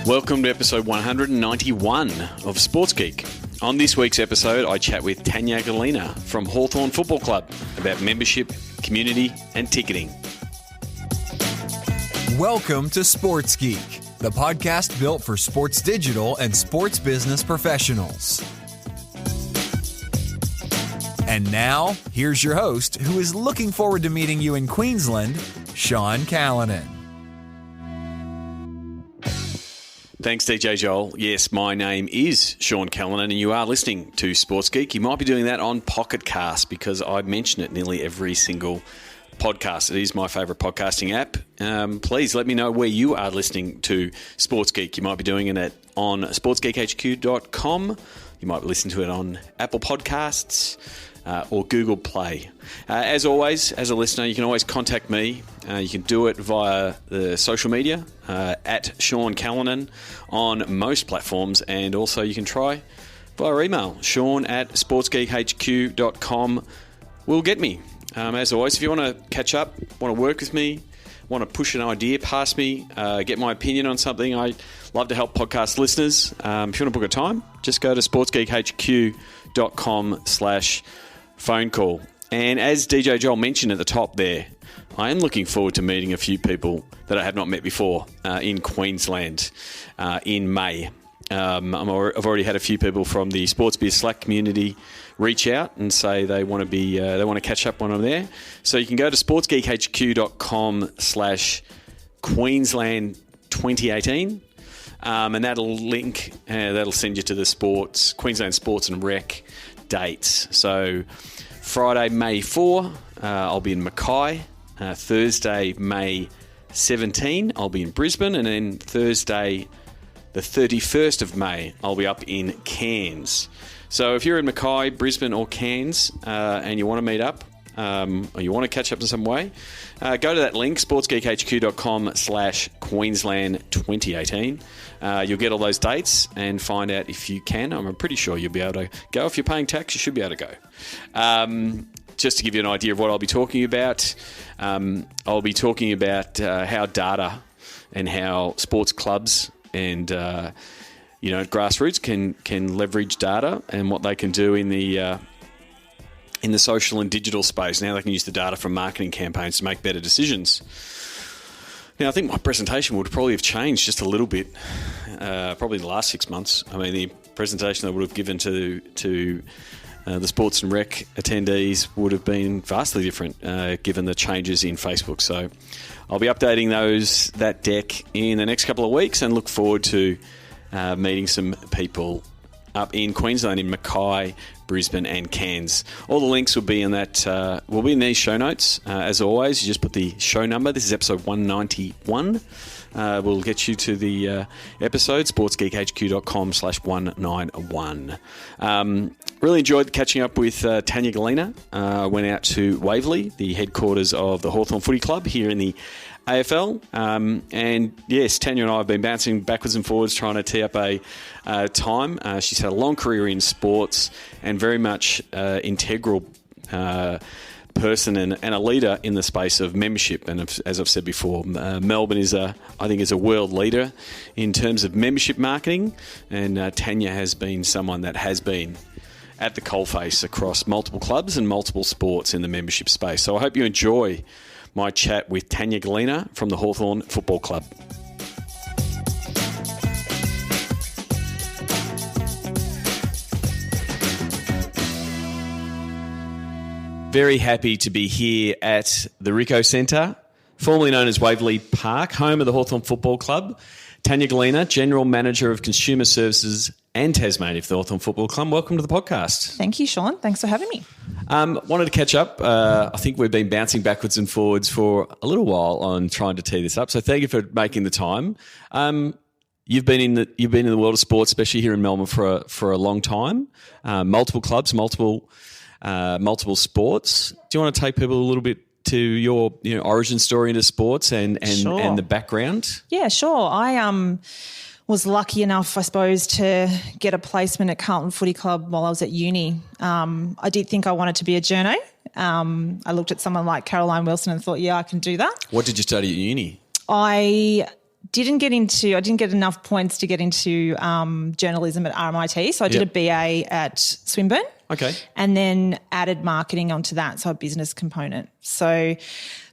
Welcome to episode 191 of Sports Geek. On this week's episode, I chat with Tanya Gallina from Hawthorn Football Club about membership, community and ticketing. Welcome to Sports Geek, the podcast built for sports digital and sports business professionals. And now, here's your host, who is looking forward to meeting you in Queensland, Sean Callanan. Thanks, DJ Joel. Yes, my name is Sean Callanan and you are listening to Sports Geek. You might be doing that on Pocket Cast because I mention it nearly every single podcast. It is my favourite podcasting app. Please let me know where you are listening to Sports Geek. You might be doing it on sportsgeekhq.com. You might listen to it on Apple Podcasts or Google Play. As always, as a listener, you can always contact me. You can do it via the social media at Sean Callanan on most platforms, and also you can try via email, sean@sportsgeekhq.com will get me. As always, if you want to catch up, want to work with me, want to push an idea past me, get my opinion on something, I love to help podcast listeners. If you want to book a time, just go to sportsgeekhq.com/phone call. And as DJ Joel mentioned at the top there, I am looking forward to meeting a few people that I have not met before in Queensland in May. I've already had a few people from the Sports Beer Slack community reach out and say they want to catch up when I'm there. So you can go to sportsgeekhq.com/Queensland 2018, and that'll send you to the Queensland Sports and Rec dates. So Friday, May 4, I'll be in Mackay. Thursday, May 17, I'll be in Brisbane, and then Thursday, the 31st of May, I'll be up in Cairns. So if you're in Mackay, Brisbane or Cairns and you want to meet up or you want to catch up in some way, go to that link, sportsgeekhq.com/Queensland 2018. You'll get all those dates and find out if you can. I'm pretty sure you'll be able to go. If you're paying tax, you should be able to go. Just to give you an idea of what I'll be talking about, I'll be talking about how data and how sports clubs and grassroots can leverage data and what they can do in the social and digital space. Now they can use the data from marketing campaigns to make better decisions. Now I think my presentation would probably have changed just a little bit, probably the last 6 months. I mean, the presentation I would have given to the Sports and Rec attendees would have been vastly different given the changes in Facebook. So I'll be updating that deck in the next couple of weeks and look forward to meeting some people up in Queensland, in Mackay, Brisbane and Cairns. All the links will be in will be in these show notes. As always, you just put the show number. This is episode 191. We'll get you to the episode, sportsgeekhq.com/191. Really enjoyed catching up with Tanya Gallina. Went out to Waverley, the headquarters of the Hawthorn Footy Club here in the AFL. And yes, Tanya and I have been bouncing backwards and forwards trying to tee up a time. She's had a long career in sports and very much integral person and a leader in the space of membership. And as I've said before, Melbourne is a world leader in terms of membership marketing. And Tanya has been someone that has been at the coalface across multiple clubs and multiple sports in the membership space. So I hope you enjoy my chat with Tanya Gallina from the Hawthorn Football Club. Very happy to be here at the Ricoh Centre, formerly known as Waverley Park, home of the Hawthorn Football Club. Tanya Gallina, General Manager of Consumer Services and Tasmania for the Hawthorn Football Club. Welcome to the podcast. Thank you, Sean. Thanks for having me. Wanted to catch up. I think we've been bouncing backwards and forwards for a little while on trying to tee this up. So thank you for making the time. You've been in the world of sports, especially here in Melbourne, for a long time. Multiple clubs, multiple sports. Do you want to take people a little bit to your origin story into sports and Sure. the background? Yeah, sure. I was lucky enough, I suppose, to get a placement at Carlton Footy Club while I was at uni. I did think I wanted to be a journo. I looked at someone like Caroline Wilson and thought, yeah, I can do that. What did you study at uni? I didn't get enough points to get into journalism at RMIT. So I did a BA at Swinburne. Okay. And then added marketing onto that, so a business component. So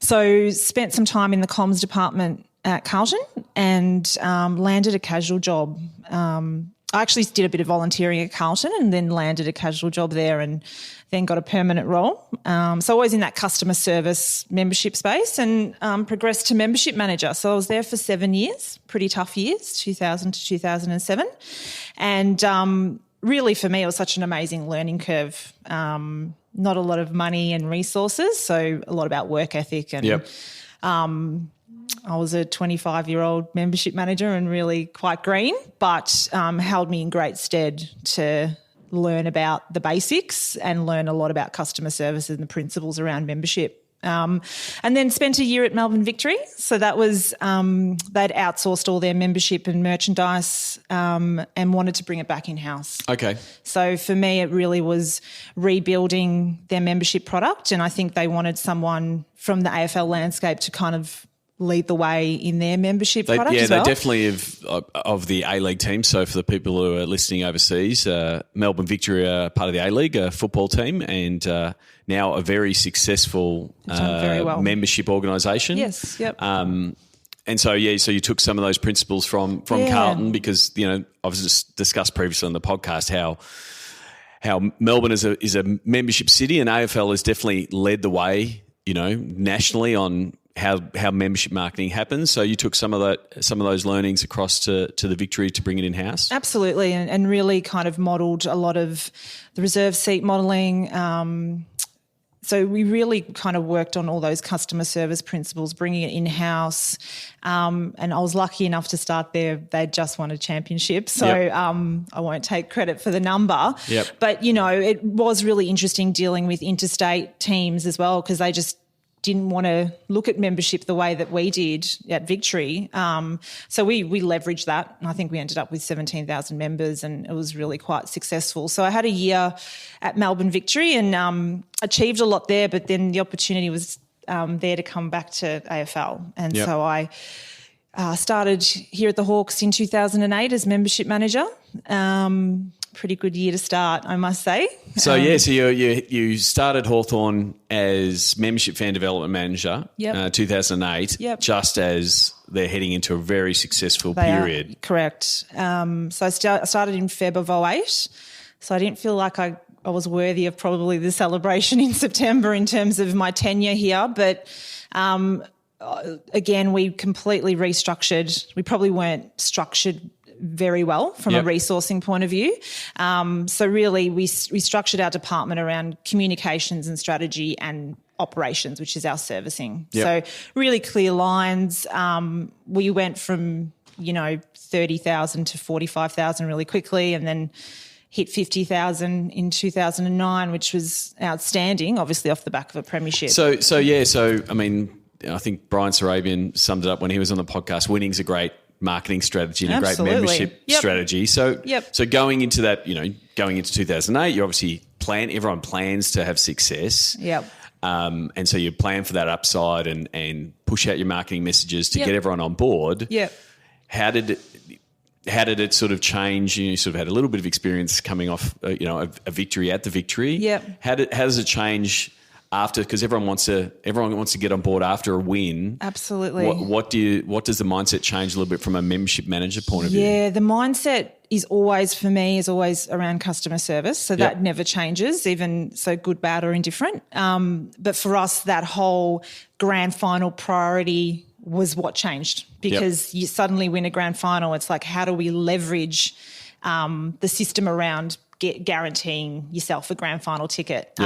spent some time in the comms department at Carlton and landed a casual job. I actually did a bit of volunteering at Carlton and then landed a casual job there and then got a permanent role. So always in that customer service membership space and progressed to membership manager. So I was there for 7 years, pretty tough years, 2000 to 2007. And really for me, it was such an amazing learning curve. Not a lot of money and resources, so a lot about work ethic. And I was a 25-year-old membership manager and really quite green, but held me in great stead to learn about the basics and learn a lot about customer service and the principles around membership. And then spent a year at Melbourne Victory. So that was they'd outsourced all their membership and merchandise and wanted to bring it back in-house. Okay. So for me, it really was rebuilding their membership product, and I think they wanted someone from the AFL landscape to kind of lead the way in their membership product as well. They definitely of the A-League team. So for the people who are listening overseas, Melbourne Victory are part of the A-League football team and now a very successful very well. membership organisation. Yes, yep. And so you took some of those principles from Carlton because, I've just discussed previously on the podcast how Melbourne is a membership city and AFL has definitely led the way, nationally on how membership marketing happens. So you took some of those learnings across to the Victory to bring it in-house? Absolutely, and really kind of modelled a lot of the reserve seat modelling. So we really kind of worked on all those customer service principles, bringing it in-house. And I was lucky enough to start there. They'd just won a championship. So I won't take credit for the number. Yep. But, it was really interesting dealing with interstate teams as well because they just didn't want to look at membership the way that we did at Victory. So we leveraged that, and I think we ended up with 17,000 members, and it was really quite successful. So I had a year at Melbourne Victory and achieved a lot there, but then the opportunity was there to come back to AFL. And so I started here at the Hawks in 2008 as membership manager. Pretty good year to start, I must say. So you started Hawthorn as membership fan development manager, 2008, just as they're heading into a very successful period. Correct. So I started in Feb of 2008. So I didn't feel like I was worthy of probably the celebration in September in terms of my tenure here, but again, we completely restructured. We probably weren't structured very well from a resourcing point of view. So really we structured our department around communications and strategy and operations, which is our servicing. So really clear lines. We went from, 30,000 to 45,000 really quickly and then hit 50,000 in 2009, which was outstanding, obviously off the back of a premiership. So I mean, I think Brian Sarabian summed it up when he was on the podcast. Winning's a great marketing strategy and a great membership strategy. So going into that, going into 2008, you obviously everyone plans to have success. And so you plan for that upside and push out your marketing messages to get everyone on board. How did it sort of change? You sort of had a little bit of experience coming off, a victory at the Victory. How does it change after? Because everyone wants to get on board after a win. Absolutely. What does the mindset change a little bit from a membership manager point of view? Yeah, the mindset is always around customer service. So that never changes, even so good, bad or indifferent. But for us, that whole grand final priority was what changed because you suddenly win a grand final. It's like, how do we leverage the system around guaranteeing yourself a grand final ticket?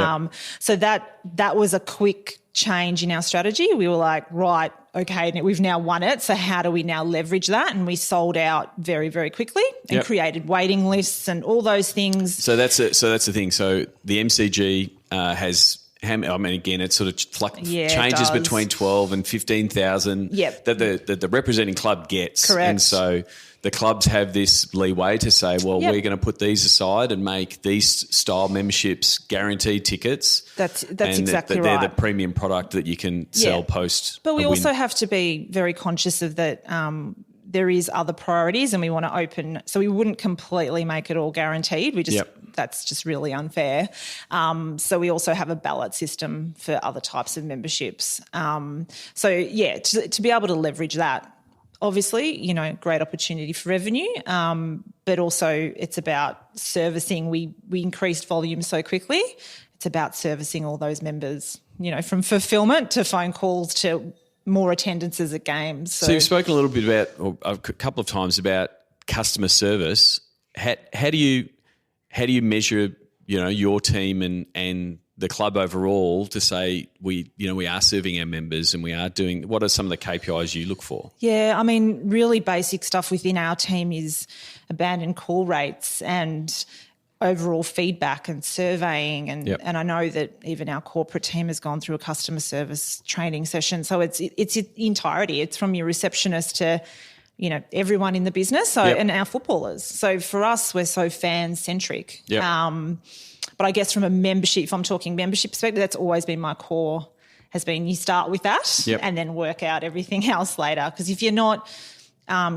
So that was a quick change in our strategy. We were like, right, okay, we've now won it. So how do we now leverage that? And we sold out very, very quickly and created waiting lists and all those things. So that's the thing. So the MCG has, again, it sort of changes between 12 and 15,000 that the representing club gets. Correct. And so the clubs have this leeway to say, well, we're going to put these aside and make these style memberships guaranteed tickets. That's exactly right. They're the premium product that you can sell post. But we also have to be very conscious of that. there is other priorities, and we want to open. So we wouldn't completely make it all guaranteed. We just that's just really unfair. So we also have a ballot system for other types of memberships. To be able to leverage that, obviously, great opportunity for revenue, but also it's about servicing. We increased volume so quickly. It's about servicing all those members, from fulfillment to phone calls to more attendances at games. So you've spoken a little bit about, or a couple of times about customer service. How do you measure, your team and the club overall to say we are serving our members and we are doing? What are some of the KPIs you look for? Yeah, I mean, really basic stuff within our team is abandoned call rates and overall feedback and surveying, and I know that even our corporate team has gone through a customer service training session. So it's entirety. It's from your receptionist to everyone in the business. So and our footballers. So for us, we're so fan centric. But I guess from a membership, if I'm talking membership perspective, that's always been my core. Has been you start with that and then work out everything else later. Because if you're not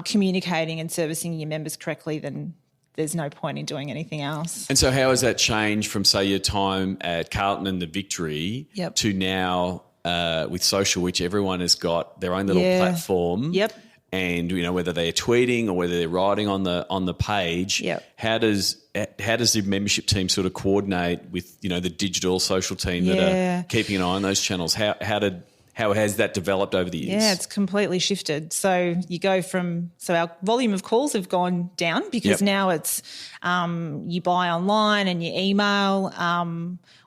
communicating and servicing your members correctly, then there's no point in doing anything else. And so how has that changed from, say, your time at Carlton and the Victory to now with social, which everyone has got their own little platform? And whether they're tweeting or whether they're writing on the page, how does the membership team sort of coordinate with the digital social team that are keeping an eye on those channels? How has that developed over the years? Yeah, it's completely shifted. So you go so our volume of calls have gone down because now it's you buy online and you email.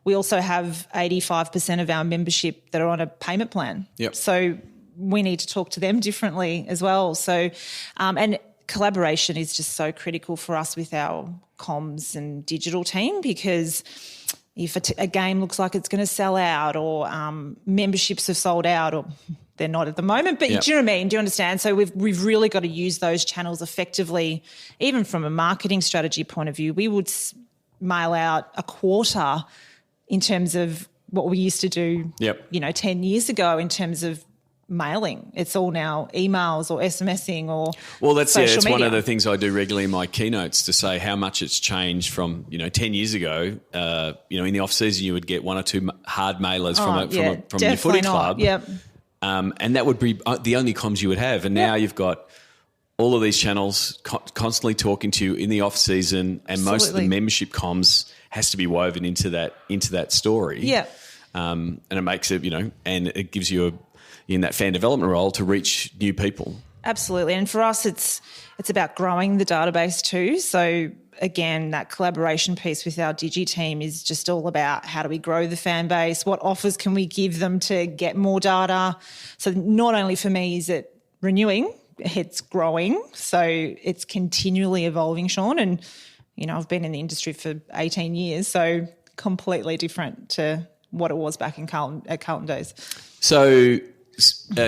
We also have 85% of our membership that are on a payment plan. So we need to talk to them differently as well. So and collaboration is just so critical for us with our comms and digital team, because if a game looks like it's going to sell out or memberships have sold out, or they're not at the moment, but do you know what I mean? Do you understand? So we've really got to use those channels effectively. Even from a marketing strategy point of view, we would mail out a quarter in terms of what we used to do 10 years ago in terms of mailing. It's all now emails or SMSing or social media. One of the things I do regularly in my keynotes to say how much it's changed from 10 years ago. In the off season you would get one or two hard mailers from your footy club, and that would be the only comms you would have. And now you've got all of these channels constantly talking to you in the off season, and most of the membership comms has to be woven into that story. And it makes it and it gives you in that fan development role to reach new people. Absolutely. And for us, it's about growing the database too. So again, that collaboration piece with our Digi team is just all about how do we grow the fan base? What offers can we give them to get more data? So not only for me is it renewing, it's growing. So it's continually evolving, Sean. And, I've been in the industry for 18 years, so completely different to what it was back in Carlton days. So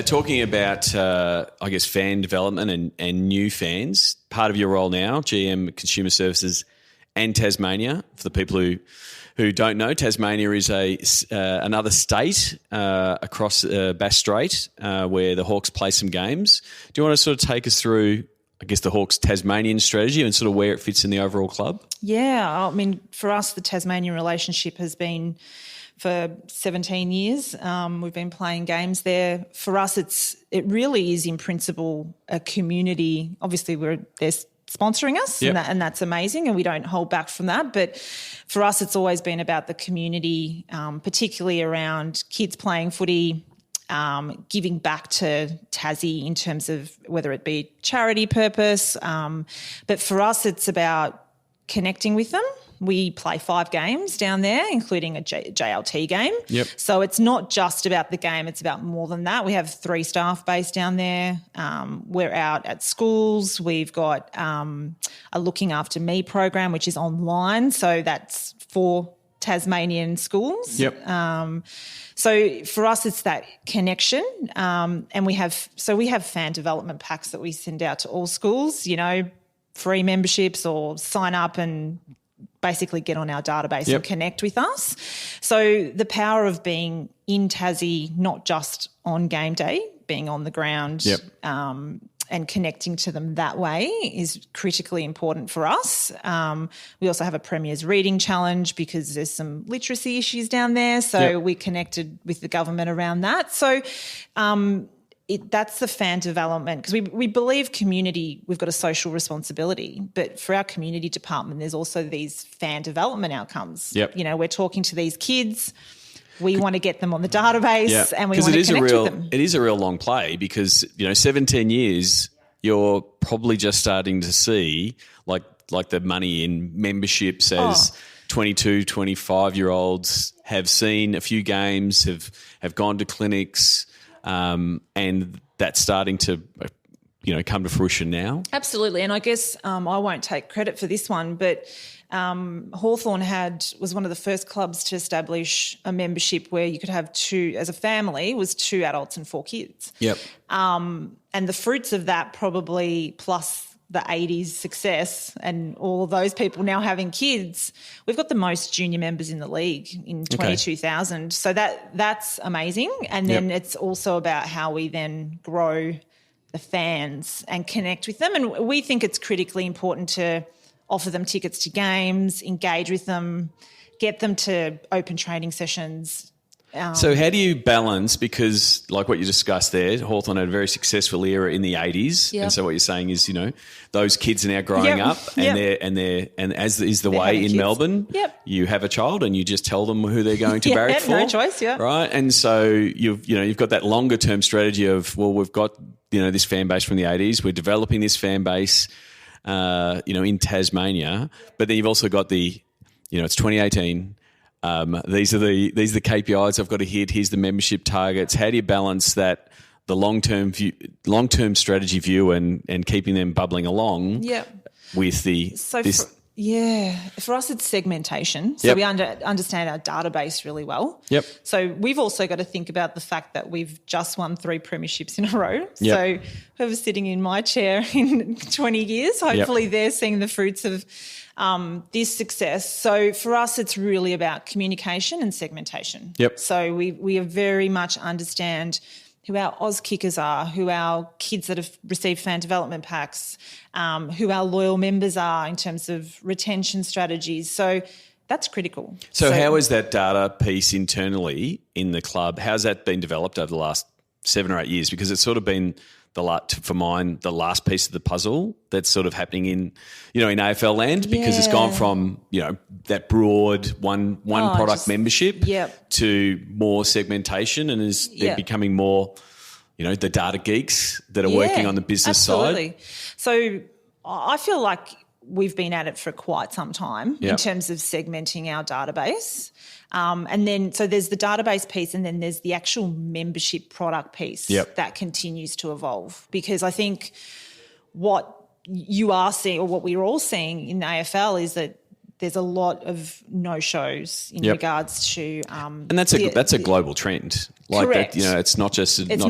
talking about, fan development and new fans, part of your role now, GM Consumer Services and Tasmania. For the people who don't know, Tasmania is another state across Bass Strait where the Hawks play some games. Do you want to sort of take us through, the Hawks' Tasmanian strategy and sort of where it fits in the overall club? Yeah, I mean, for us, the Tasmanian relationship has been for 17 years. We've been playing games there. For us, it really is in principle a community. Obviously, they're sponsoring us, and that's amazing, and we don't hold back from that. But for us, it's always been about the community, particularly around kids playing footy, giving back to Tassie in terms of whether it be charity purpose. But for us, it's about connecting with them. We play 5 games down there, including a JLT game. So it's not just about the game, it's about more than that. We have 3 staff based down there. We're out at schools. We've got a Looking After Me program, which is online. So that's for Tasmanian schools. So for us, it's that connection. And we have fan development packs that we send out to all schools, free memberships or sign up and basically get on our database and connect with us. So the power of being in Tassie, not just on game day, being on the ground, connecting to them that way is critically important for us. We also have a Premier's Reading Challenge because there's some literacy issues down there. So we connected with the government around that. So that's the fan development, because we believe community, we've got a social responsibility, but for our community department, there's also these fan development outcomes. Yep. You know, we're talking to these kids. We want to get them on the database and we want to connect with them. It is a real long play because, 17 years, you're probably just starting to see like the money in memberships as 22, 25-year-olds have seen a few games, have gone to clinics, and that's starting to come to fruition now. Absolutely. And I guess I won't take credit for this one, but Hawthorn was one of the first clubs to establish a membership where you could have two, as a family, was 2 adults and 4 kids. Yep. And the fruits of that, probably plus the 80s success and all of those people now having kids, we've got the most junior members in the league in 22,000. So that's amazing. And then it's also about how we then grow the fans and connect with them. And we think it's critically important to offer them tickets to games, engage with them, get them to open training sessions. So how do you balance, because like what you discussed there, Hawthorn had a very successful era in the 80s. Yep. And so what you're saying is, those kids are now growing up and as is the way in Melbourne, you have a child and you just tell them who they're going to barrack for. No choice, Right. And so you've got that longer term strategy of, well, we've got, this fan base from the 80s. We're developing this fan base, in Tasmania, but then you've also got it's 2018. These are the KPIs I've got to hit. Here's the membership targets. How do you balance that, the long-term strategy view and keeping them bubbling along with for us it's segmentation. So we understand our database really well. Yep. So we've also got to think about the fact that we've just won 3 premierships in a row. Yep. So whoever's sitting in my chair in 20 years, hopefully they're seeing the fruits of this success. So for us, it's really about communication and segmentation. Yep. So we very much understand who our Oz kickers are, who our kids that have received fan development packs, who our loyal members are in terms of retention strategies. So that's critical. So how is that data piece internally in the club? How's that been developed over the last 7 or 8 years? Because it's sort of been the last piece of the puzzle that's sort of happening in AFL land, because it's gone from, that broad one product membership to more segmentation, and they're becoming more, the data geeks that are working on the business side. So I feel like we've been at it for quite some time in terms of segmenting our database. And then so there's the database piece, and then there's the actual membership product piece that continues to evolve, because I think what you are seeing, or what we're all seeing in the AFL, is that there's a lot of no-shows in regards to and that's a global trend. Like correct. That, it's not just AFL. It's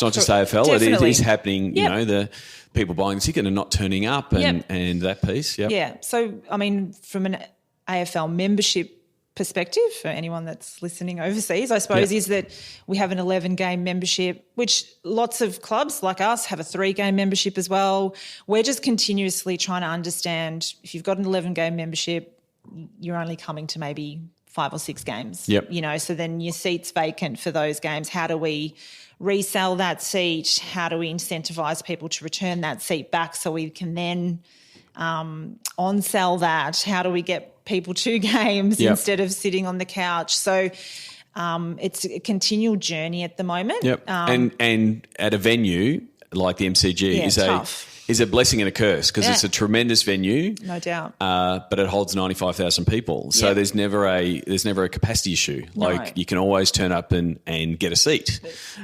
not just AFL. Definitely. It is happening. The people buying the ticket and not turning up, and that piece. Yeah. So I mean, from an AFL membership perspective, for anyone that's listening overseas, I suppose, is that we have an 11-game membership, which lots of clubs like us have a 3-game membership as well. We're just continuously trying to understand, if you've got an 11-game membership, you're only coming to maybe 5 or 6 games. So then your seat's vacant for those games. How do we resell that seat? How do we incentivise people to return that seat back so we can then on-sell that? How do we get people to games instead of sitting on the couch? So it's a continual journey at the moment. And at a venue like the MCG is a blessing and a curse, because it's a tremendous venue, no doubt, but it holds 95,000 people. So there's never a capacity issue. Like you can always turn up and get a seat.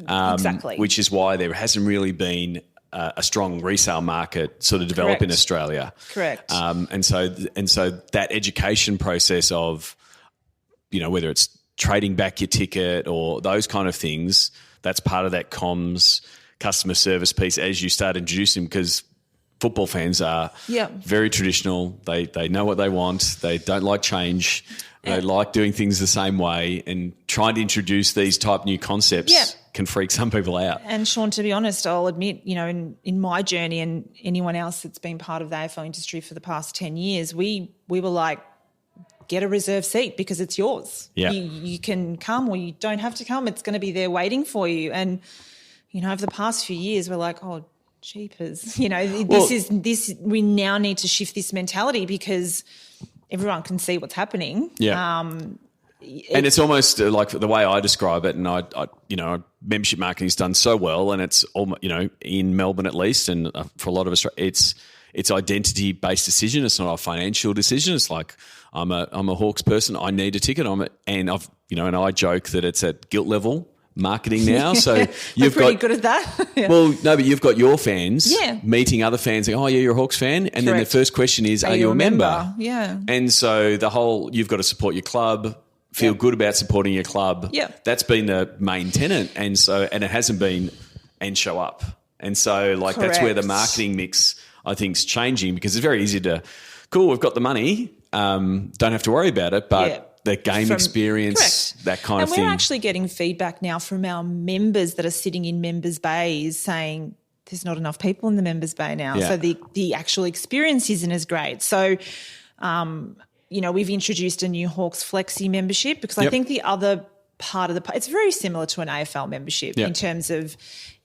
Exactly. Which is why there hasn't really been a strong resale market sort of develop in Australia. Correct. And so that education process of, whether it's trading back your ticket or those kind of things, that's part of that comms customer service piece as you start introducing, because football fans are very traditional. They know what they want. They don't like change. They like doing things the same way, and trying to introduce these type new concepts can freak some people out. And Sean, to be honest, I'll admit, in my journey and anyone else that's been part of the AFL industry for the past 10 years, we were like, get a reserve seat because it's yours. Yeah. You can come or you don't have to come. It's going to be there waiting for you. And, over the past few years, we're like, oh, jeepers. We now need to shift this mentality because everyone can see what's happening. Yeah. And it's almost like the way I describe it, and I membership marketing's done so well, and it's almost, in Melbourne at least, and for a lot of Australia, it's identity-based decision. It's not a financial decision. It's like I'm a Hawks person. I need a ticket. And I joke that it's at guilt level marketing now. So you've pretty good at that. Yeah. Well, no, but you've got your fans meeting other fans saying, oh, yeah, you're a Hawks fan. And then the first question is, are you a member? Yeah. And so you've got to support your club, feel good about supporting your club. Yeah. That's been the main tenet. And it hasn't been and show up. And so that's where the marketing mix, I think, is changing because it's very easy to, cool, we've got the money, don't have to worry about it, but the game experience, that kind of thing. And we're actually getting feedback now from our members that are sitting in members' bays saying there's not enough people in the members' bay now. Yeah. So the actual experience isn't as great. So, we've introduced a new Hawks Flexi membership because I think the other part of it's very similar to an AFL membership in terms of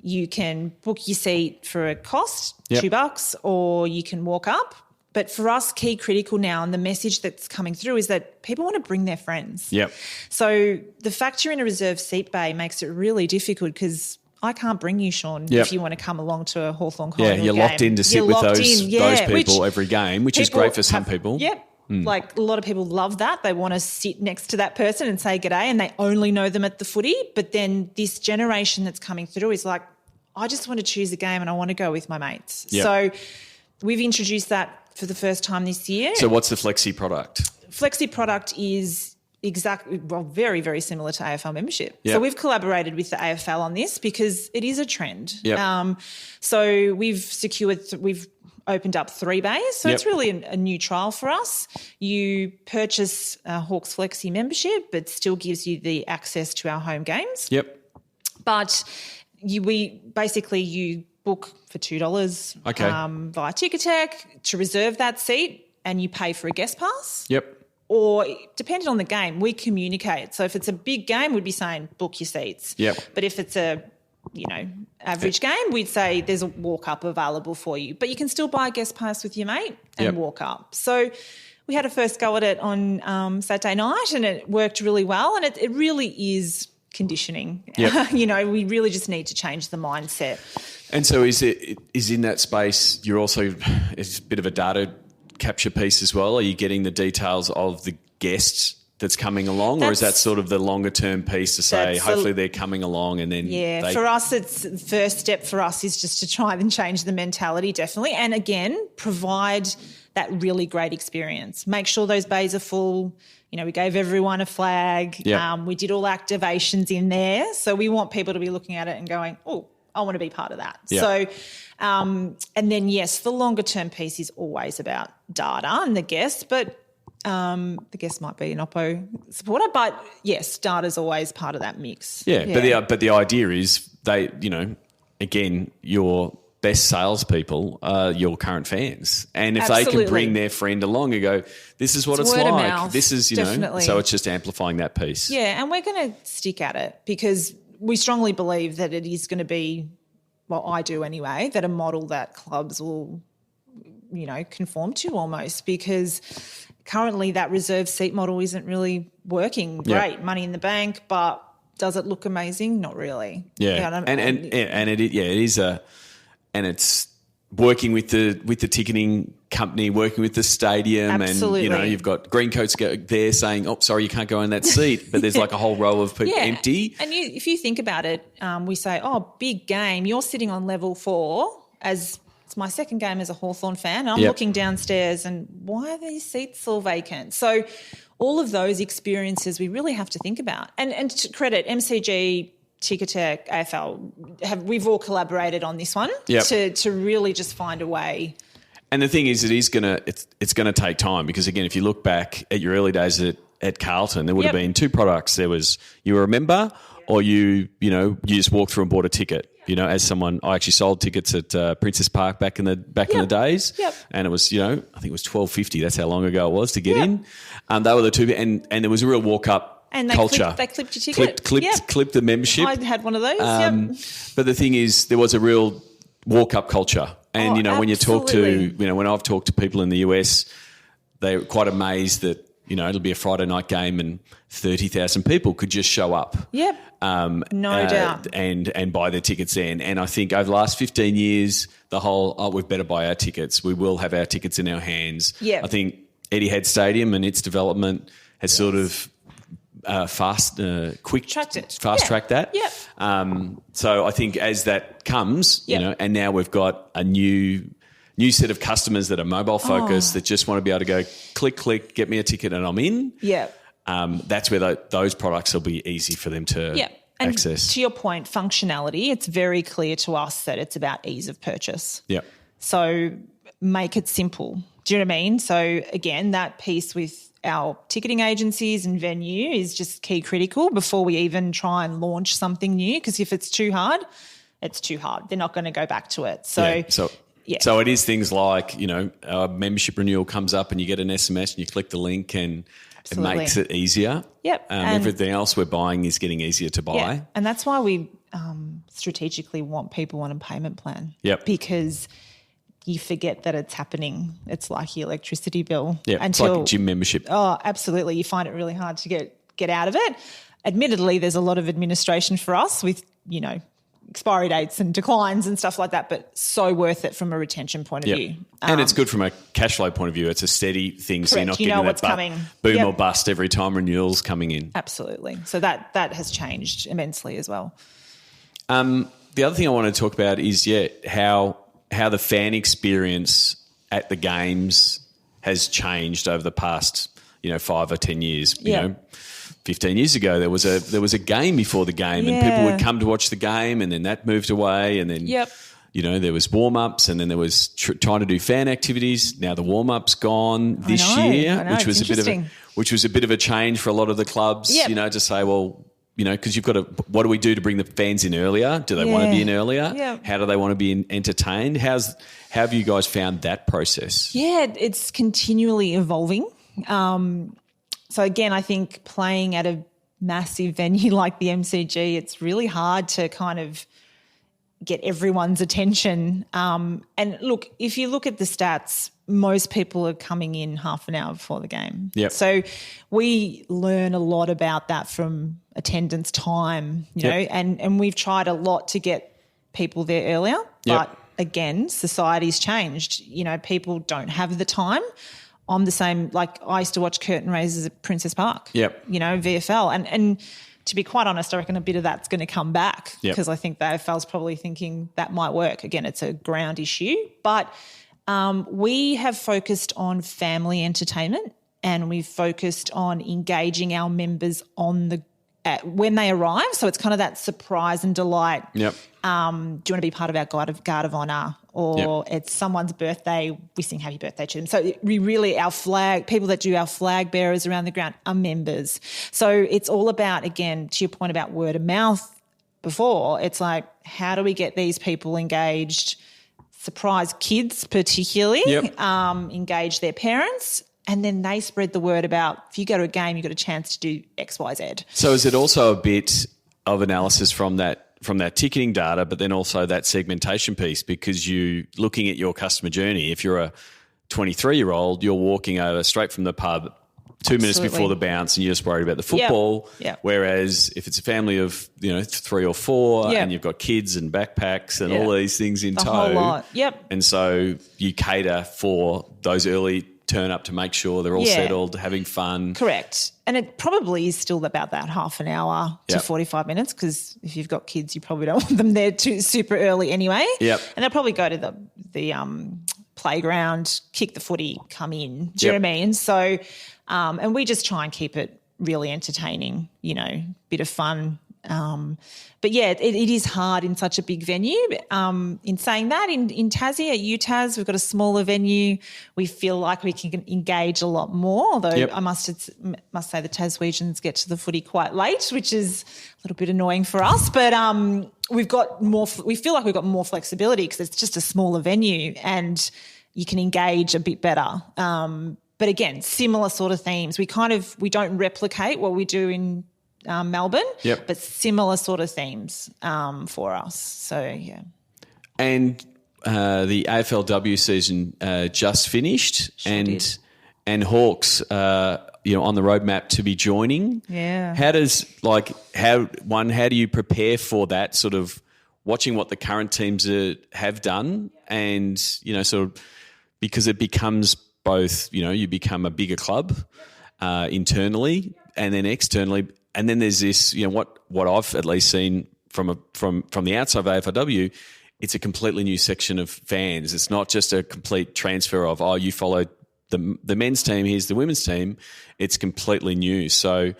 you can book your seat for a cost, $2, or you can walk up. But for us, key critical now, and the message that's coming through is that people want to bring their friends. Yep. So the fact you're in a reserve seat bay makes it really difficult because I can't bring you, Sean, if you want to come along to a Hawthorn Collingwood game. You're locked in to sit with those people every game, which is great for some people. Yep. Like a lot of people love that. They want to sit next to that person and say g'day, and they only know them at the footy. But then this generation that's coming through is like, I just want to choose a game and I want to go with my mates. Yep. So we've introduced that for the first time this year. So what's the Flexi product? Flexi product is very, very similar to AFL membership. Yep. So we've collaborated with the AFL on this because it is a trend. Yep. So we've opened up 3 bays. So it's really a new trial for us. You purchase a Hawks Flexi membership, but still gives you the access to our home games. Yep. But you book for $2 via Ticketek to reserve that seat, and you pay for a guest pass. Yep. Or depending on the game, we communicate. So if it's a big game, we'd be saying book your seats. Yep. But if it's a average game, we'd say there's a walk up available for you. But you can still buy a guest pass with your mate and walk up. So we had a first go at it on Saturday night, and it worked really well. And it really is conditioning. Yep. We really just need to change the mindset. And so is in that space, you're also, it's a bit of a data capture piece as well. Are you getting the details of the guests that's coming along, or is that sort of the longer term piece to say hopefully they're coming along and then for us, it's the first step for us is just to try and change the mentality, definitely, and again provide that really great experience. Make sure those bays are full. We gave everyone a flag. Yep. We did all activations in there, so we want people to be looking at it and going, oh, I want to be part of that. Yep. So and then yes, the longer term piece is always about data and the guests, but the guest might be an Oppo supporter, but yes, data is always part of that mix. Yeah. But the idea is they, again, your best salespeople are your current fans, and if they can bring their friend along and go, this is what it's word of like. mouth, this is definitely. So it's just amplifying that piece. Yeah, and we're going to stick at it because we strongly believe that it is going to be, well, I do anyway, that a model that clubs will, conform to almost, because currently that reserve seat model isn't really working great. Money in the bank, but does it look amazing? Not really. Yeah, and it's working with the ticketing company, working with the stadium. Absolutely. And you've got greencoats there saying, oh, sorry, you can't go in that seat, but there's like a whole row of people empty. And if you think about it, we say, oh, big game, you're sitting on level 4 as it's my second game as a Hawthorn fan, and I'm looking downstairs and why are these seats all vacant? So all of those experiences we really have to think about. And to credit MCG, Ticketek, AFL, we've all collaborated on this one to really just find a way. And the thing is, it's gonna take time because again, if you look back at your early days at Carlton, there would have been 2 products. There was you were a member or you just walk through and bought a ticket. You know, as someone, I actually sold tickets at Princess Park back in the days, and it was, I think it was $12.50. That's how long ago it was to get in. They were the two, and there was a real walk up culture. They clipped your ticket. Clipped the membership. I had one of those. But the thing is, there was a real walk up culture, and when you talk to, when I've talked to people in the US, they're quite amazed that it'll be a Friday night game and 30,000 people could just show up. Yep. No doubt. And buy their tickets then. And I think over the last 15 years, the whole, we've better buy our tickets. We will have our tickets in our hands. Yep. I think Etihad Stadium and its development has sort of fast tracked that. Yep. So I think as that comes, and now we've got a new set of customers that are mobile focused that just want to be able to go click, get me a ticket and I'm in. Yeah. That's where those products will be easy for them to access. To your point, functionality, it's very clear to us that it's about ease of purchase. Yeah. So make it simple. Do you know what I mean? So again, that piece with our ticketing agencies and venue is just key critical before we even try and launch something new, because if it's too hard, it's too hard. They're not going to go back to it. So it is things like, a membership renewal comes up and you get an SMS and you click the link and it makes it easier. Yep. Everything else we're buying is getting easier to buy. Yeah. And that's why we strategically want people on a payment plan. Yep. Because you forget that it's happening. It's like your electricity bill. Yeah, it's like a gym membership. Oh, absolutely. You find it really hard to get out of it. Admittedly, there's a lot of administration for us with, expiry dates and declines and stuff like that, but so worth it from a retention point of view. And it's good from a cash flow point of view. It's a steady thing, correct. So you're not getting what's coming. Boom or bust every time renewals coming in. Absolutely. So that has changed immensely as well. The other thing I want to talk about is how the fan experience at the games has changed over the past 5 or 10 years. 15 years ago, there was a game before the game, and people would come to watch the game, and then that moved away, and then there was warm ups, and then there was trying to do fan activities. Now the warm ups gone this year, which was a bit of a change for a lot of the clubs. To say, well, because you've got to, what do we do to bring the fans in earlier? Do they want to be in earlier? Yeah. How do they want to be entertained? How have you guys found that process? Yeah, it's continually evolving. So again, I think playing at a massive venue like the MCG, it's really hard to kind of get everyone's attention. And look, if you look at the stats, most people are coming in half an hour before the game. Yep. So we learn a lot about that from attendance time, you know, and we've tried a lot to get people there earlier. But again, society's changed. People don't have the time. I'm the same. Like, I used to watch curtain raises at Princess Park. VFL, and to be quite honest, I reckon a bit of that's going to come back because I think the AFL's probably thinking that might work. Again, it's a ground issue, but we have focused on family entertainment, and we've focused on engaging our members on when they arrive. So it's kind of that surprise and delight. Do you want to be part of our guard of honour? Or it's someone's birthday, we sing happy birthday to them. So we really, people that do our flag bearers around the ground are members. So it's all about, again, to your point about word of mouth before, it's like, how do we get these people engaged, surprise kids particularly, engage their parents, and then they spread the word about, if you go to a game, you've got a chance to do X, Y, Z. So is it also a bit of analysis from that ticketing data, but then also that segmentation piece, because you looking at your customer journey, if you're a 23-year-old, you're walking over straight from the pub 2 minutes before the bounce and you're just worried about the football. Whereas if it's a family of 3 or 4 and you've got kids and backpacks and all these things in tow, whole lot. And so you cater for those early turn up to make sure they're all settled, having fun. Correct. And it probably is still about that half an hour to 45 minutes, because if you've got kids, you probably don't want them there too super early anyway. And they'll probably go to the playground, kick the footy, come in. Do you know what I mean? So, and we just try and keep it really entertaining, bit of fun But yeah, it is hard in such a big venue. In saying that, in Tassie at UTAS, we've got a smaller venue. We feel like we can engage a lot more, although I must say the Taswegians get to the footy quite late, which is a little bit annoying for us. But we feel like we've got more flexibility because it's just a smaller venue and you can engage a bit better. But again, similar sort of themes. We don't replicate what we do in Melbourne, but similar sort of themes for us. So, yeah. And the AFLW season just finished, and Hawks, on the roadmap to be joining. Yeah. How do you prepare for that? Sort of watching what the current teams have done, and sort of because it becomes both. You become a bigger club internally, and then externally. And then there's this, what I've at least seen from the outside of AFLW, it's a completely new section of fans. It's not just a complete transfer of, you follow the men's team, here's the women's team. It's completely new. So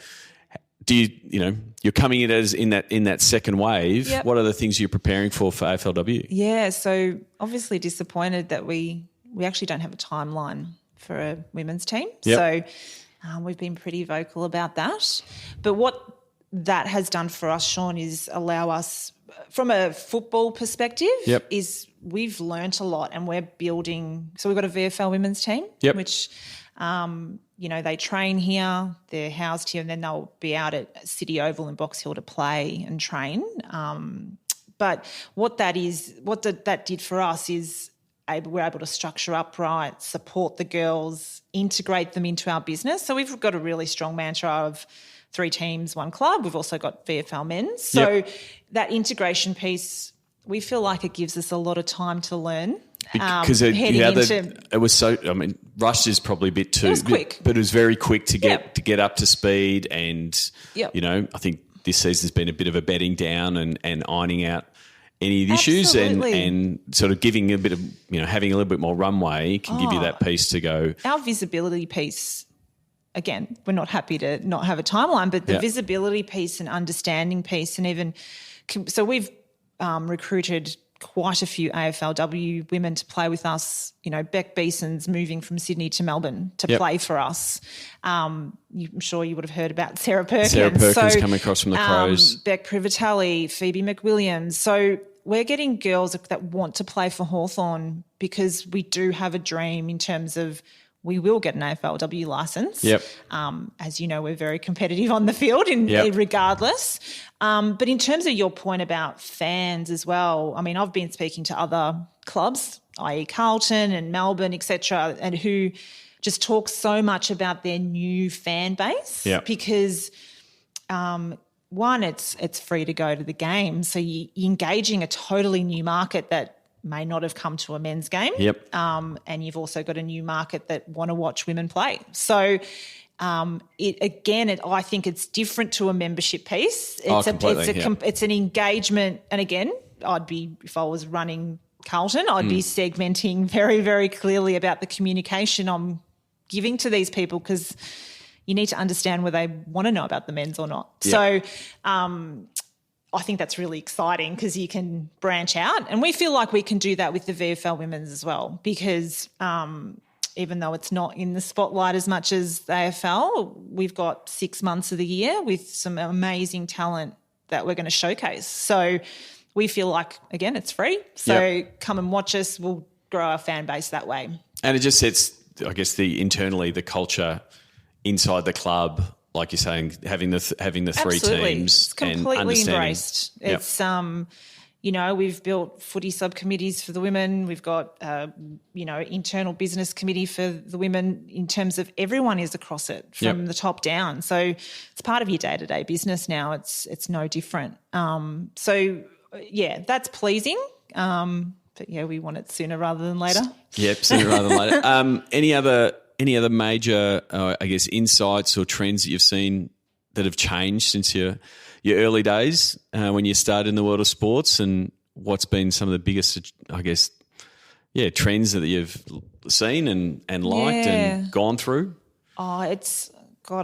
do you're coming in as in that second wave. Yep. What are the things you're preparing for AFLW? Yeah, so obviously disappointed that we actually don't have a timeline for a women's team. Yep. So we've been pretty vocal about that. But what that has done for us, Sean, is allow us, from a football perspective, is we've learnt a lot and we're building. So we've got a VFL women's team, which, they train here, they're housed here, and then they'll be out at City Oval in Box Hill to play and train. But what that did for us is we're able to structure up right, support the girls, integrate them into our business. So we've got a really strong mantra of 3 teams, 1 club. We've also got VFL men's. So that integration piece, we feel like it gives us a lot of time to learn. Because rushed is probably a bit too. It was quick. But it was very quick to get up to speed, and I think this season's been a bit of a bedding down and ironing out any issues and sort of giving a bit of, having a little bit more runway can give you that piece to go. Our visibility piece, again, we're not happy to not have a timeline, but the visibility piece and understanding piece, and even so we've recruited quite a few AFLW women to play with us. Beck Beeson's moving from Sydney to Melbourne to play for us. I'm sure you would have heard about Sarah Perkins. Sarah Perkins coming across from the Crows. Beck Privatelli, Phoebe McWilliams. So we're getting girls that want to play for Hawthorn because we do have a dream in terms of we will get an AFLW licence. Yep. As you know, we're very competitive on the field regardless. But in terms of your point about fans as well, I mean, I've been speaking to other clubs, i.e. Carlton and Melbourne, etc., and who just talk so much about their new fan base because one, it's free to go to the game. So you're engaging a totally new market that may not have come to a men's game. Yep. And you've also got a new market that want to watch women play. So I think it's different to a membership piece. It's an engagement. And again, if I was running Carlton, I'd be segmenting very, very clearly about the communication I'm giving to these people, because you need to understand whether they want to know about the men's or not. Yep. So I think that's really exciting because you can branch out, and we feel like we can do that with the VFL women's as well, because even though it's not in the spotlight as much as the AFL, we've got 6 months of the year with some amazing talent that we're going to showcase. So we feel like, again, it's free. So come and watch us. We'll grow our fan base that way. And it just sets, I guess, internally the culture inside the club, like you're saying, having the 3 teams, it's completely and understanding. Embraced. It's we've built footy subcommittees for the women. We've got internal business committee for the women. In terms of everyone is across it from the top down. So it's part of your day-to-day business now. It's no different. That's pleasing. But we want it sooner rather than later. Yep, sooner rather than later. Any other major, insights or trends that you've seen that have changed since your early days when you started in the world of sports, and what's been some of the biggest, trends that you've seen and liked and gone through? Oh, I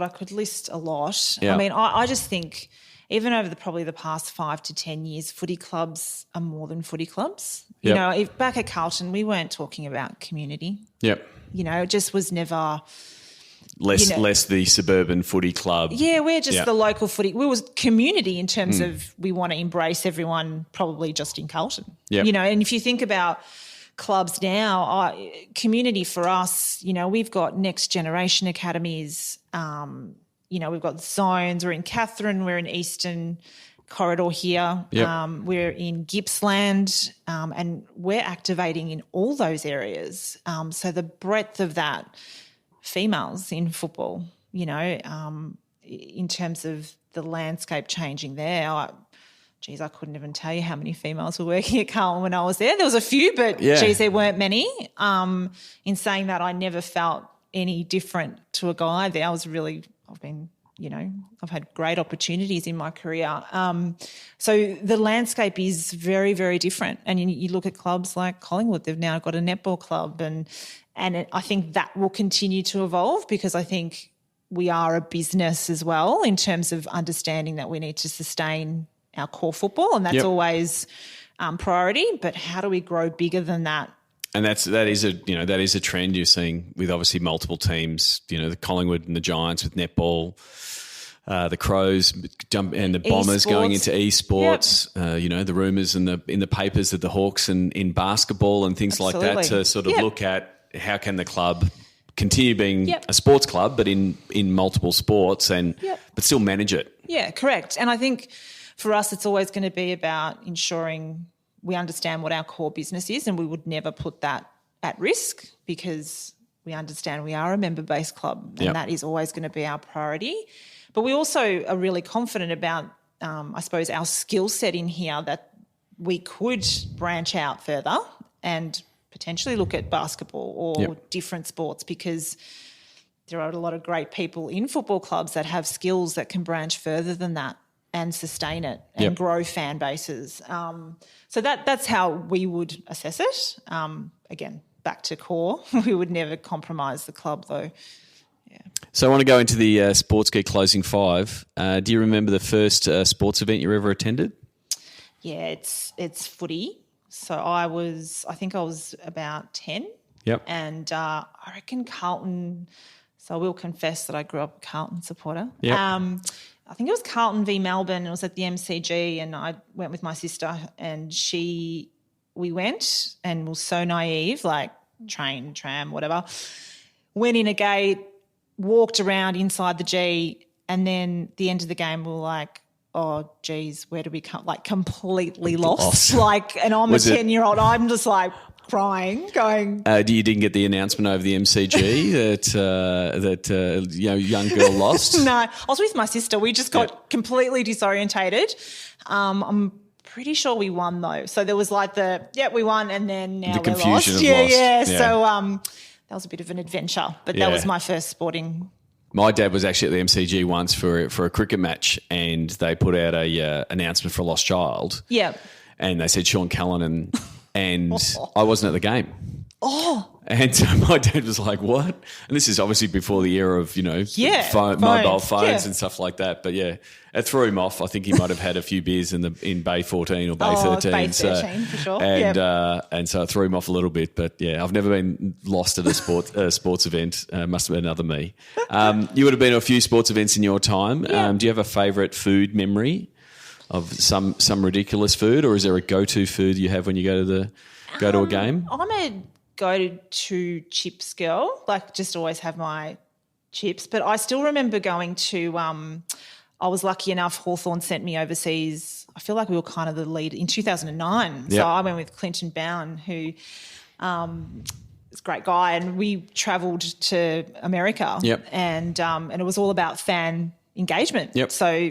could list a lot. Yeah. I mean, I just think even over probably the past 5 to 10 years, footy clubs are more than footy clubs. Yep. You know, if back at Carlton, we weren't talking about community. Yep. You know, it just was never less the suburban footy club. Yeah, we're just the local footy. We was community in terms of we want to embrace everyone probably just in Carlton. Yep. You know, and if you think about clubs now, community for us, you know, we've got next generation academies. You know, we've got zones. We're in Katherine. We're in Eastern Corridor here. Yep. We're in Gippsland, and we're activating in all those areas. So the breadth of that, females in football, you know, in terms of the landscape changing there. I couldn't even tell you how many females were working at Carlton when I was there. There was a few, but there weren't many. In saying that, I never felt any different to a guy there. I've had great opportunities in my career. So the landscape is very, very different. And you look at clubs like Collingwood, they've now got a netball club, and I think that will continue to evolve, because I think we are a business as well in terms of understanding that we need to sustain our core football, and that's always priority. But how do we grow bigger than that? And that is a trend you're seeing with obviously multiple teams. You know, the Collingwood and the Giants with netball, the Crows and the Bombers going into esports. Yep. You know, the rumours in the papers that the Hawks and in basketball and things like that, to sort of look at how can the club continue being a sports club, but in multiple sports but still manage it. Yeah, correct. And I think for us, it's always going to be about ensuring we understand what our core business is, and we would never put that at risk, because we understand we are a member-based club, and that is always going to be our priority. But we also are really confident about, I suppose, our skill set in here, that we could branch out further and potentially look at basketball or different sports, because there are a lot of great people in football clubs that have skills that can branch further than that and sustain it and grow fan bases. So that's how we would assess it. Again, back to core. We would never compromise the club, though. Yeah. So I want to go into the Sports Geek Closing 5. Do you remember the first sports event you ever attended? Yeah, it's footy. So I think I was about 10. Yep. And I reckon Carlton, so I will confess that I grew up a Carlton supporter. Yep. I think it was Carlton v Melbourne. It was at the MCG, and I went with my sister, and we went and was so naive, like train, tram, whatever. Went in a gate, walked around inside the G, and then at the end of the game we were like, oh, geez, where do we come? Like completely lost. Like, and I'm a 10-year-old. I'm just like crying, going. You didn't get the announcement over the MCG that young girl lost? No, I was with my sister. We just got completely disorientated. I'm pretty sure we won though. So there was like we won, and then now the we're confusion lost. of lost. Yeah. So that was a bit of an adventure, but that was my first sporting. My dad was actually at the MCG once for a cricket match, and they put out a announcement for a lost child. Yeah. And they said Sean Callan, and I wasn't at the game. Oh. And so my dad was like, what? And this is obviously before the era of, mobile phones and stuff like that. But, it threw him off. I think he might have had a few beers in Bay 14 or Bay 13. Bay 13 for sure. And so it threw him off a little bit. But, I've never been lost at a sports event. Must have been another me. You would have been to a few sports events in your time. Yeah. Do you have a favourite food memory of some ridiculous food, or is there a go-to food you have when you go to a game? I'm a go-to chips girl, like just always have my chips. But I still remember going to I was lucky enough, Hawthorn sent me overseas. I feel like we were kind of the lead in 2009. Yep. So I went with Clinton Bowen, who is a great guy, and we travelled to America. Yep. And it was all about fan engagement. Yep. So,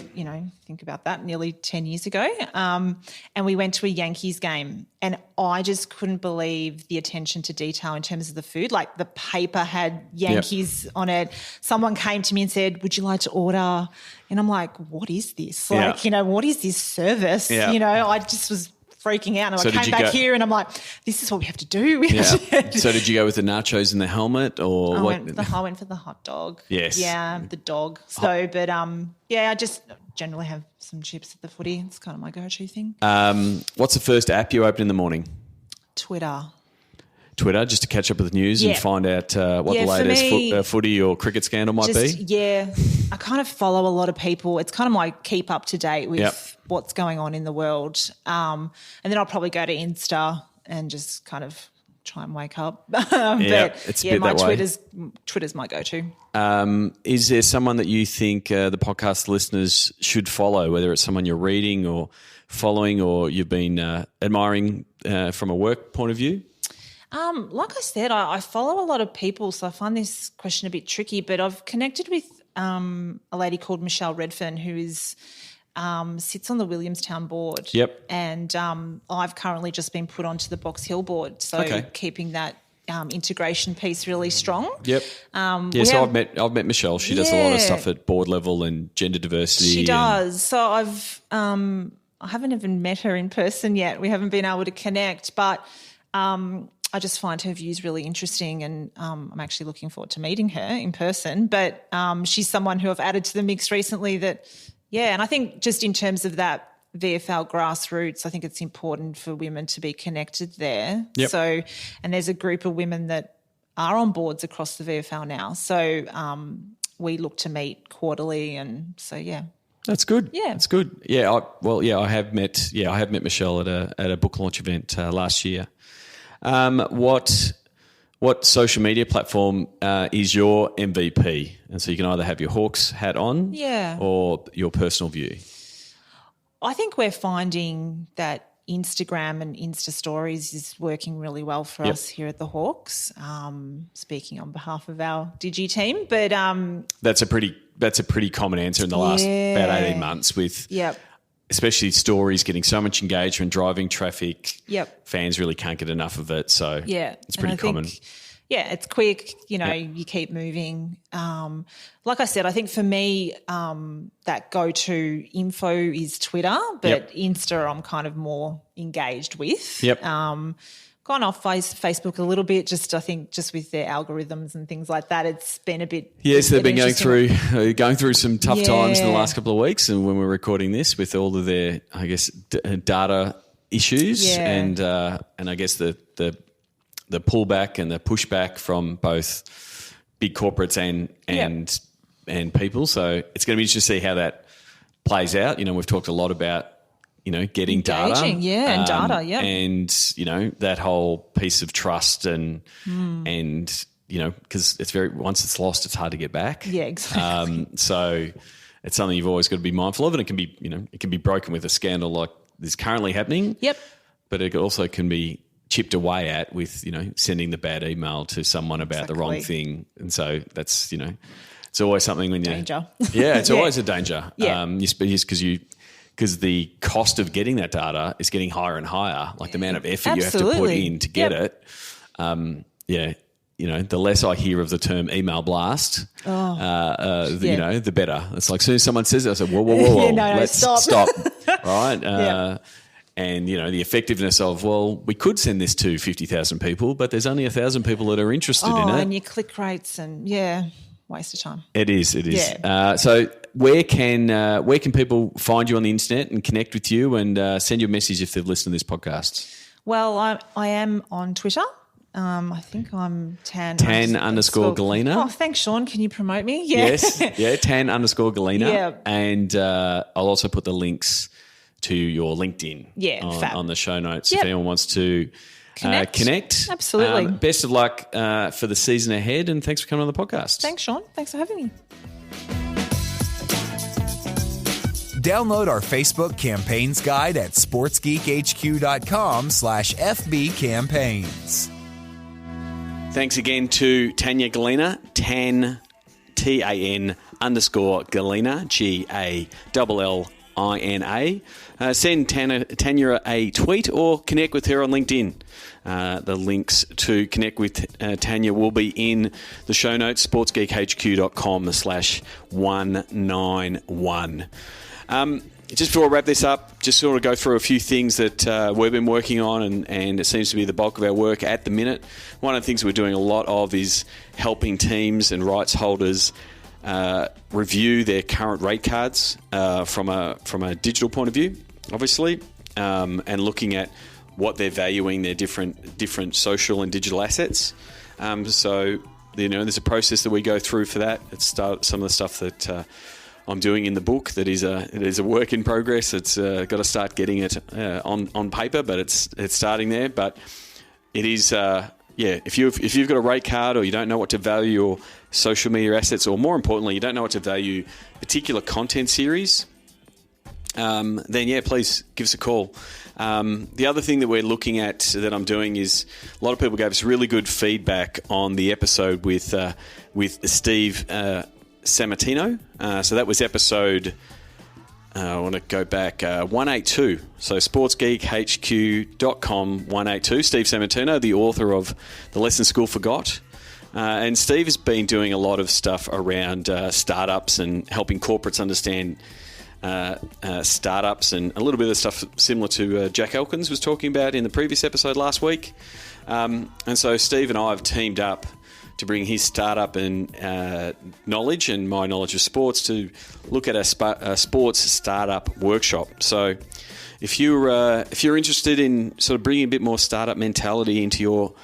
think about that, nearly 10 years ago. And we went to a Yankees game, and I just couldn't believe the attention to detail in terms of the food. Like the paper had Yankees on it. Someone came to me and said, would you like to order? And I'm like, what is this? Like, what is this service? Yeah. I just was freaking out. And So I did came you back go- here and I'm like, this is what we have to do. Yeah. So did you go with the nachos and the helmet, or I what? went for the hot dog. Yes. Yeah, the dog. So, but I just generally have some chips at the footy. It's kind of my go-to thing. What's the first app you open in the morning? Twitter, just to catch up with the news and Yeah. find out what the Yeah, for latest me, footy or cricket scandal might be. Yeah, I kind of follow a lot of people. It's kind of my keep up to date with Yep. what's going on in the world. And then I'll probably go to Insta and just kind of try and wake up. It's a bit my that way. Twitter's my go-to. Is there someone that you think the podcast listeners should follow, whether it's someone you're reading or following or you've been admiring from a work point of view? Like I said, I follow a lot of people, so I find this question a bit tricky, but I've connected with a lady called Michelle Redfern who is sits on the Williamstown board. Yep. And I've currently just been put onto the Box Hill board, so Okay. keeping that integration piece really strong. Yep. So I've met Michelle. She does a lot of stuff at board level and gender diversity. She does. So I haven't even met her in person yet. We haven't been able to connect, but I just find her views really interesting, and I'm actually looking forward to meeting her in person. But she's someone who I've added to the mix recently and I think just in terms of that VFL grassroots, I think it's important for women to be connected there. Yep. So, and there's a group of women that are on boards across the VFL now. So we look to meet quarterly, and so, yeah. That's good. Yeah. That's good. Yeah. I have met Michelle at a book launch event last year. What social media platform is your MVP? And so you can either have your Hawks hat on, or your personal view. I think we're finding that Instagram and Insta Stories is working really well for us here at the Hawks. Speaking on behalf of our Digi team, but that's a pretty common answer in the last about 18 months with. Especially stories getting so much engagement, driving traffic. Fans really can't get enough of it. So it's pretty common. It's quick, you keep moving. Like I said, I think for me, that go-to info is Twitter, but Insta I'm kind of more engaged with. Gone off Facebook a little bit, just with their algorithms and things like that. It's been a bit. Yes, they've been going through some tough times in the last couple of weeks, and when we're recording this, with all of their, I guess, data issues, and I guess the pullback and the pushback from both big corporates and people. So it's going to be interesting to see how that plays out. We've talked a lot about getting data. And data, and, that whole piece of trust and because it's once it's lost, it's hard to get back. Yeah, exactly. So it's something you've always got to be mindful of, and it can be broken with a scandal like is currently happening. But it also can be chipped away at with, sending the bad email to someone about the wrong thing. And so that's, it's always something when you... Danger. Yeah, it's always a danger. Yeah. Because the cost of getting that data is getting higher and higher, like the amount of effort you have to put in to get it. The less I hear of the term email blast, the better. It's like as soon as someone says it, I say, whoa, let's stop. Right? And, the effectiveness of, we could send this to 50,000 people, but there's only 1,000 people that are interested in it. And your click rates and, waste of time. It is. Yeah. So where can people find you on the internet and connect with you and send you a message if they've listened to this podcast? Well, I am on Twitter. I think I'm Tan _Gallina. Oh, thanks, Sean. Can you promote me? Yes. Yeah, Tan _Gallina. Yeah. And I'll also put the links to your LinkedIn on the show notes if anyone wants to connect. Absolutely. Best of luck for the season ahead, and thanks for coming on the podcast. Thanks, Sean. Thanks for having me. Download our Facebook campaigns guide at sportsgeekhq.com/FB campaigns. Thanks again to Tanya Gallina, TAN _Gallina, GALLINA. Send Tanya a tweet or connect with her on LinkedIn. The links to connect with Tanya will be in the show notes, sportsgeekhq.com/191. just before I wrap this up, just sort of go through a few things that we've been working on, and it seems to be the bulk of our work at the minute. One of the things we're doing a lot of is helping teams and rights holders review their current rate cards from a digital point of view, obviously, and looking at what they're valuing their different social and digital assets. So, there's a process that we go through for that. It's some of the stuff that I'm doing in the book that is a work in progress. It's got to start getting it on paper, but it's starting there. But it is, if you've got a rate card, or you don't know what to value your social media assets, or more importantly, you don't know what to value particular content series, then please give us a call. The other thing that we're looking at that I'm doing is a lot of people gave us really good feedback on the episode with Steve Sammartino. So that was episode, I want to go back, 182. So sportsgeekhq.com 182. Steve Sammartino, the author of The Lesson School Forgot. And Steve has been doing a lot of stuff around startups and helping corporates understand startups, and a little bit of stuff similar to Jack Elkins was talking about in the previous episode last week. And so Steve and I have teamed up to bring his startup and knowledge and my knowledge of sports to look at a sports startup workshop. So if you're interested in sort of bringing a bit more startup mentality into your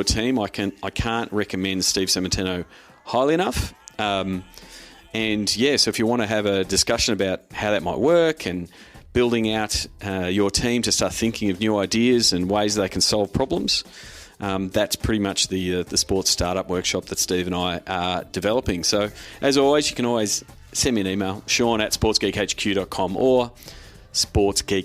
team, I can't recommend Steve Sammartino highly enough. So if you want to have a discussion about how that might work and building out your team to start thinking of new ideas and ways they can solve problems, that's pretty much the sports startup workshop that Steve and I are developing. So as always, you can always send me an email, Sean@sportsgeekhq.com or sportsgeek